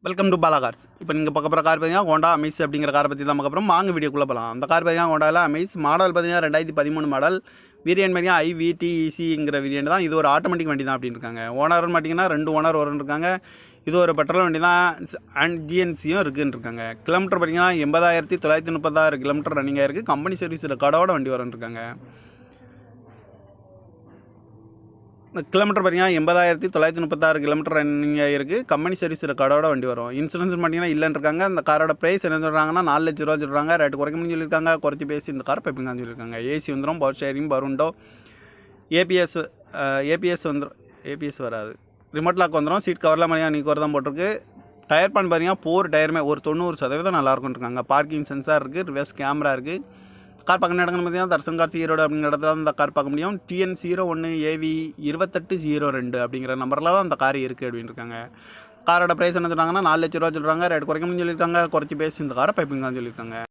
Welcome to Bala cars. இப்போ நீங்கள் பார்க்க போகிற கார் பார்த்தீங்கன்னா ஹோண்டா அமேஸ் அப்படிங்கிற காரை பற்றி தான் பார்க்க போகிறோம். வாங்க வீடியோக்குள்ளே போகலாம். அந்த கார் பார்த்தீங்கன்னா ஹோண்டாவில் அமேஸ் மாடல் பார்த்தீங்கன்னா 2013 மாடல். வேரியன்ட் பார்த்தீங்கன்னா IVTECங்கிற வேரியன்ட் தான். இது ஒரு ஆட்டோமேட்டிக் வண்டி தான் அப்படின்னு இருக்காங்க. ஓனர்னு பார்த்தீங்கன்னா 2 ஓனர் வரும்னு இருக்காங்க. இது ஒரு பெட்ரோல் வண்டி தான் அண்ட் GNCயும் இருக்குன்னு இருக்காங்க. கிலோமீட்டர் பார்த்தீங்கன்னா 80,936 கிலோமீட்டர் ரன்னிங் ஆயிருக்கு. கம்பெனி சர்வீஸ் ரெக்கார்டோட வண்டி வரும்னு இருக்காங்க. கிலோமீட்டர் பார்த்தீங்கன்னா 80,936 கிலோமீட்டர் ரன்னிங் ஆகிருக்கு. கம்பெனி சர்வீஸ் ரெக்கார்டோட வண்டி வரும். இன்சூரன்ஸ் பார்த்தீங்கன்னா இல்லைன்னு இருக்காங்க. இந்த காரோட ப்ரைஸ் என்ன சொல்கிறாங்கன்னா 4 லட்ச ரூபா சொல்கிறாங்க. ரேட்டு குறைக்கணும்னு சொல்லியிருக்காங்க. குறைச்சி பேசி இந்த கார் பைப்பிங்கான்னு சொல்லியிருக்காங்க. ஏசி வந்துடும், power sharing, power window, ABS வந்துடும். ஏபிஎஸ் வராது. ரிமோட் லாக் வந்துடும். சீட் கவரில் மாதிரியா நீக்கோர் தான் போட்டிருக்கு. டயர் பான் பார்த்தீங்கன்னா 4 டயருமே ஒரு 90% நல்லாயிருக்குன்னு இருக்காங்க. பார்க்கிங் சென்சார் இருக்குது, ரிவர்ஸ் கேமரா இருக்குது. கார் பார்க்க இடங்கன்னு பார்த்தீங்கன்னா தர்சன் கார்ஸ் ஈரோடு அப்படிங்கிற இடத்துல தான் இந்த கார் பார்க்க முடியும். TN01AV 2802 அப்படிங்கிற நம்பரில் தான் அந்த கார் இருக்குது அப்படின்னு இருக்காங்க. காரோட ப்ரைஸ் என்ன சொல்கிறாங்கன்னா 4 லட்ச ரூபா சொல்கிறாங்க. ரேட் குறைக்கணும்னு சொல்லியிருக்காங்க. குறைச்சி பேசி இந்த காரை பைப்பிங் தான் சொல்லியிருக்காங்க.